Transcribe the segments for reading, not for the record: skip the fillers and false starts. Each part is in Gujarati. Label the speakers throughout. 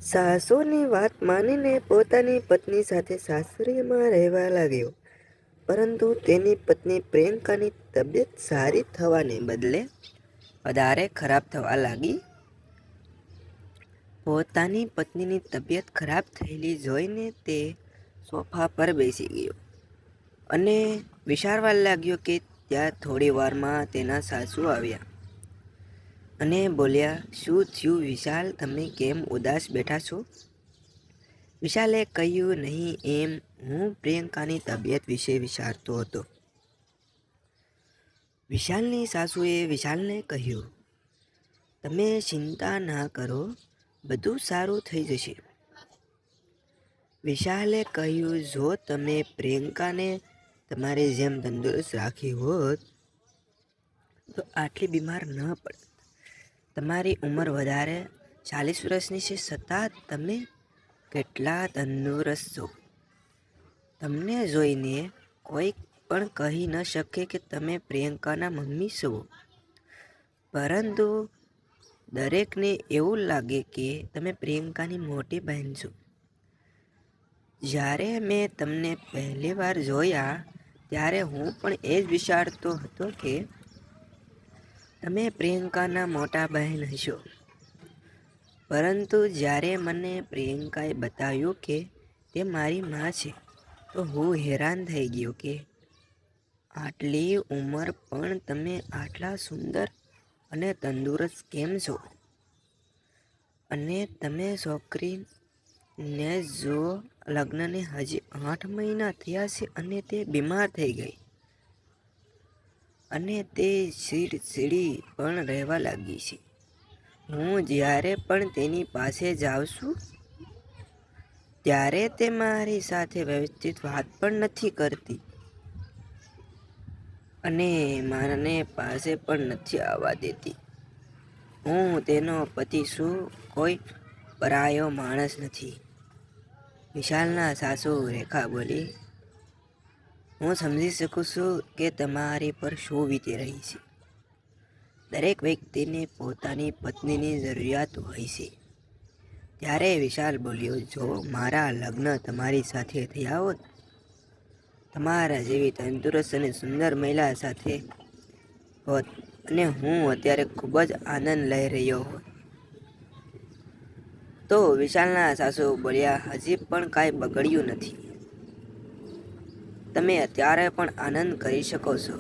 Speaker 1: સાસુની વાત માનીને પોતાની પત્ની સાથે સાસરીમાં રહેવા લાગ્યો. પરંતુ તેની પત્ની પ્રિયંકાની તબિયત સારી થવાને બદલે વધારે ખરાબ થવા લાગી. પોતાની પત્નીની તબિયત ખરાબ થયેલી જોઈને તે સોફા પર બેસી ગયો અને વિચારવા લાગ્યો કે ત્યાં થોડી વારમાં તેના સાસુ આવ્યા અને બોલ્યા, "શું થયું વિશાલ, તમે કેમ ઉદાસ બેઠા છો?" વિશાલે કહ્યું, "નહીં એમ, હું પ્રિયંકાની તબિયત વિશે વિચારતો હતો." વિશાલની સાસુએ વિશાલને કહ્યું, "તમે ચિંતા ના કરો, બધું સારું થઈ જશે." વિશાલે કહ્યું, "જો તમે પ્રિયંકાને તમારી જેમ તંદુરસ્ત રાખી હોત તો આટલી બીમાર ન પડત. તમારી ઉંમર વધારે 40 વર્ષની છે, છતાં તમે કેટલા તંદુરસ્ત છો. તમને જોઈને કોઈ પણ કહી ન શકે કે તમે પ્રિયંકાના મમ્મી છો. પરંતુ દરેકને એવું લાગે કે તમે પ્રિયંકાની મોટી બહેન છો. જ્યારે મેં તમને પહેલી વાર જોયા ત્યારે હું પણ એ જ વિચારતો હતો કે તમે પ્રિયંકાના મોટા બહેન હશો. પરંતુ જ્યારે મને પ્રિયંકાએ બતાવ્યું કે તે મારી માં છે તો હું હેરાન થઈ ગયો કે આટલી ઉંમર પણ તમે આટલા સુંદર અને તંદુરસ્ત કેમ છો? અને તમે છોકરીને જો, લગ્નને હજી 8 મહિના થયા છે અને તે બીમાર થઈ ગઈ અને તે ચીડચીડી પણ રહેવા લાગી છે. હું જ્યારે પણ તેની પાસે જાઉં છું ત્યારે તે મારી સાથે વ્યવસ્થિત વાત પણ નથી કરતી અને મને પાસે પણ નથી આવવા દેતી. હું તેનો પતિ છું, કોઈ પરાયો માણસ નથી." વિશાલના સાસુ રેખા બોલી, "હું સમજી શકું છું કે તમારી પર શું વીતી રહી છે. દરેક વ્યક્તિને પોતાની પત્નીની જરૂરિયાત હોય છે." ત્યારે વિશાલ બોલ્યો, "જો મારા લગ્ન તમારી સાથે થયા હોત, તમારા જેવી તંદુરસ્ત અને સુંદર મહિલા સાથે હોત અને હું અત્યારે ખૂબ જ આનંદ લઈ રહ્યો હોત." તો વિશાલના સાસુ બોલ્યા, "હજી પણ કાંઈ બગડ્યું નથી. તમે અત્યારે પણ આનંદ કરી શકો છો.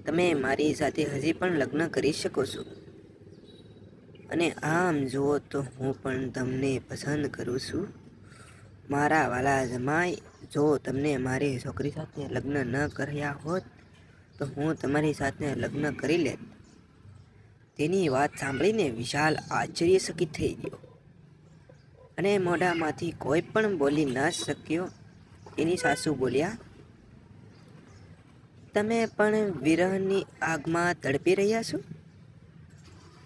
Speaker 1: તમે મારી સાથે હજી પણ લગ્ન કરી શકો છો. અને આમ જુઓ તો હું પણ તમને પસંદ કરું છું. મારા વાલા જમાઈ, જો તમને મારી છોકરી સાથે લગ્ન ન કર્યા હોત તો હું તમારી સાથે લગ્ન કરી લેત." તેની વાત સાંભળીને વિશાલ આશ્ચર્યચકિત થઈ ગયો અને મોઢામાંથી કોઈ પણ બોલી ન શક્યો. તેની સાસુ બોલ્યા, "તમે પણ વિરહની આગમાં તડપી રહ્યા છો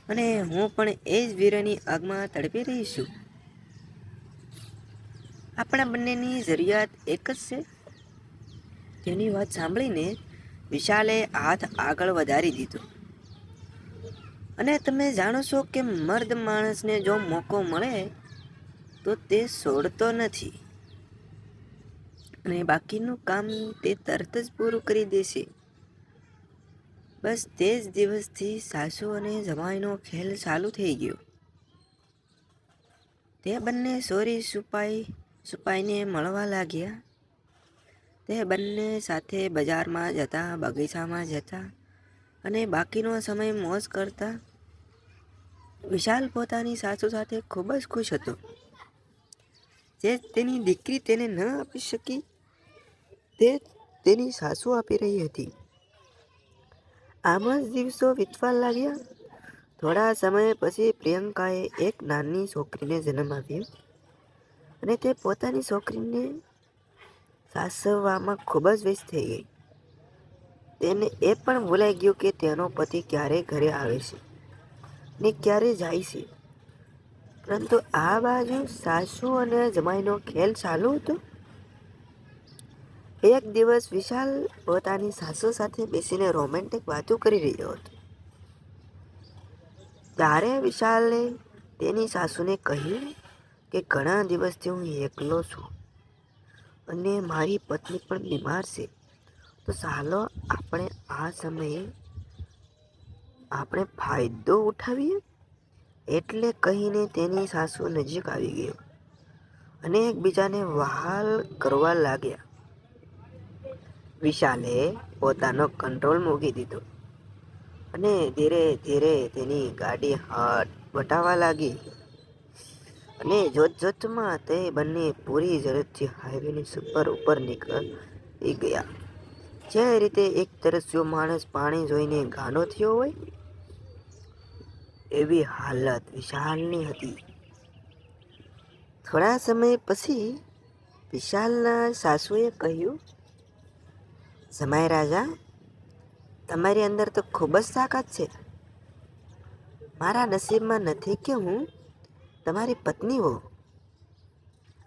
Speaker 1: અને હું પણ એ જ વિરહની આગમાં તડપી રહી છું. આપણા બંનેની જરૂરિયાત એક જ છે." તેની વાત સાંભળીને વિશાલે હાથ આગળ વધારી દીધો, "અને તમે જાણો છો કે મર્દ માણસને જો મોકો મળે તો તે છોડતો નથી અને બાકીનું કામ તે તરત જ પૂરું કરી દેશે." બસ તે જ દિવસથી સાસુ અને જમાઈનો ખેલ ચાલુ થઈ ગયો. તે બંને ચોરી છુપાઈને મળવા લાગ્યા. તે બંને સાથે બજારમાં જતા, બગીચામાં જતા અને બાકીનો સમય મોજ કરતા. વિશાલ પોતાની સાસુ સાથે ખૂબ જ ખુશ હતો. જે તેની દીકરી તેને ન આપી શકી તે તેની સાસુ આપી રહી હતી. આમ જ દિવસો વીતવા લાગ્યા. થોડા સમય પછી પ્રિયંકાએ એક નાની છોકરીને જન્મ આપ્યો અને તે પોતાની છોકરીને સાચવવામાં ખૂબ જ વ્યસ્ત થઈ ગઈ. તેને એ પણ ભૂલાઈ ગયું કે તેનો પતિ ક્યારે ઘરે આવે છે ને ક્યારે જાય છે. પરંતુ આ બાજુ સાસુ અને જમાઈનો ખેલ ચાલુ હતો. એક દિવસ વિશાલ પોતાની સાસુ સાથે બેસીને રોમેન્ટિક વાતો કરી રહ્યો હતો. ત્યારે વિશાલે તેની સાસુને કહ્યું કે ઘણા દિવસથી હું એકલો છું અને મારી પત્ની પણ બીમાર છે, તો ચાલો આપણે આ સમયે આપણે ફાયદો ઉઠાવીએ. એટલે કહીને તેની સાસુ નજીક આવી ગયો અને એકબીજાને વહાલ કરવા લાગ્યા. વિશાલે પોતાનો કંટ્રોલ મૂકી દીધો અને ધીરે ધીરે તેની ગાડી હાથ વટાવા લાગી અને જોતમાં તે બંને પૂરી ઝડપથી હાઈવેની ઉપર નીકળી ગયા. જે રીતે એક તરસ્યો માણસ પાણી જોઈને ગાંડો થયો હોય, એવી હાલત વિશાલની હતી. થોડા સમય પછી વિશાલના સાસુએ કહ્યું, જમાઈ રાજા, તમારી અંદર તો ખૂબ જ તાકાત છે. મારા નસીબમાં નથી કે હું તમારી પત્ની હોઉં.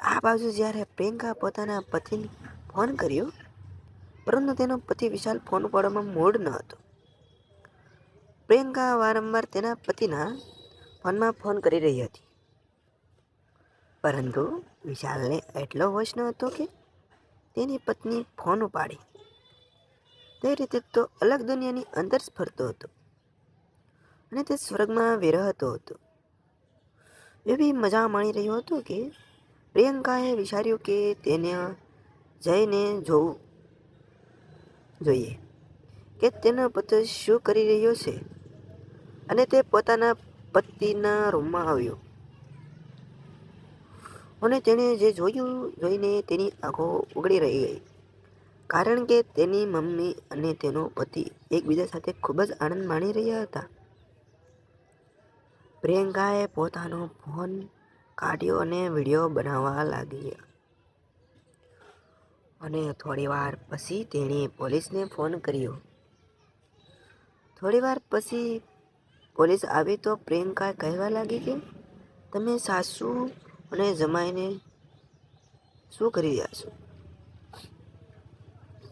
Speaker 1: આ બાજુ જ્યારે પ્રિયંકા પોતાના પતિને ફોન કર્યો, પરંતુ તેનો પતિ વિશાલ ફોન ઉપાડવામાં મૂડ ન હતો. પ્રિયંકા વારંવાર તેના પતિના ફોનમાં ફોન કરી રહી હતી, પરંતુ વિશાલને એટલો હોશ ન હતો કે તેની પત્ની ફોન ઉપાડી. તે રીતે તો અલગ દુનિયાની અંદર જ ફરતો હતો અને તે સ્વર્ગમાં વિરહતો હતો. એવી મજા માણી રહ્યો હતો કે પ્રિયંકાએ વિચાર્યું કે તેને જઈને જોવું જોઈએ કે તેનો પતિ શું કરી રહ્યો છે, અને તે પોતાના પતિના રૂમમાં આવ્યો અને તેણે જે જોયું જોઈને તેની આંખો ઉઘડી રહી ગઈ, કારણ કે તેની મમ્મી અને તેનો પતિ એકબીજા સાથે ખૂબ જ આનંદ માણી રહ્યા હતા. પ્રિયંકાએ પોતાનો ફોન કાઢ્યો અને વિડીયો બનાવવા લાગી અને થોડી વાર પછી તેણે પોલીસને ફોન કર્યો. થોડી વાર પછી પોલીસ આવી તો પ્રિયંકા કહેવા લાગી કે તમે સાસુ અને જમાઈને શું કરી રહ્યા છો?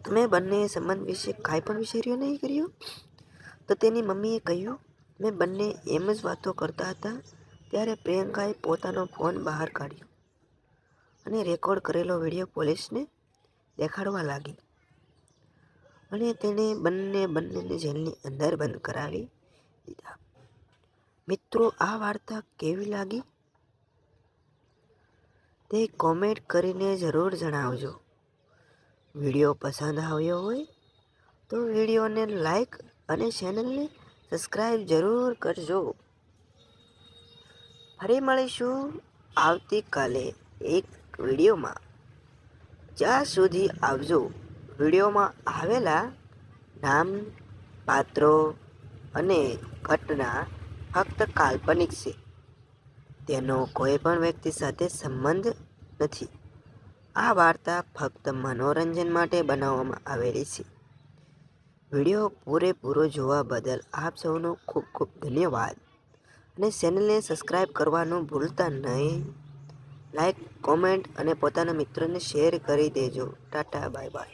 Speaker 1: તમે બંને સંબંધ વિશે કાંઈ પણ વિચાર્યું નહીં કર્યું? તો તેની મમ્મીએ કહ્યું, મેં બંને એમ જ વાતો કરતા હતા ત્યારે પ્રિયંકાએ પોતાનો ફોન બહાર કાઢ્યો અને રેકોર્ડ કરેલો વિડીયો પોલીસને દેખાડવા લાગી અને તેણે બંનેને જેલની અંદર બંધ કરાવી દીધા. મિત્રો, આ વાર્તા કેવી લાગી તે કોમેન્ટ કરીને જરૂર જણાવજો. વિડીયો પસંદ આવ્યો હોય તો વિડીયોને લાઈક અને ચેનલને સબસ્ક્રાઈબ જરૂર કરજો. ફરી મળીશું આવતીકાલે એક વિડીયોમાં. જ્યાં સુધી આવજો. વિડીયોમાં આવેલા નામ, પાત્રો અને ઘટના ફક્ત કાલ્પનિક છે. તેનો કોઈ પણ વ્યક્તિ સાથે સંબંધ નથી. આ વાર્તા ફક્ત મનોરંજન માટે બનાવવામાં આવેલી છે. વિડીયો પૂરેપૂરો જોવા બદલ આપ સૌનો ખૂબ ખૂબ ધન્યવાદ અને ચેનલને સબસ્ક્રાઈબ કરવાનું ભૂલતા નહીં. લાઈક, કોમેન્ટ અને પોતાના મિત્રોને શેર કરી દેજો. Tata, bye bye.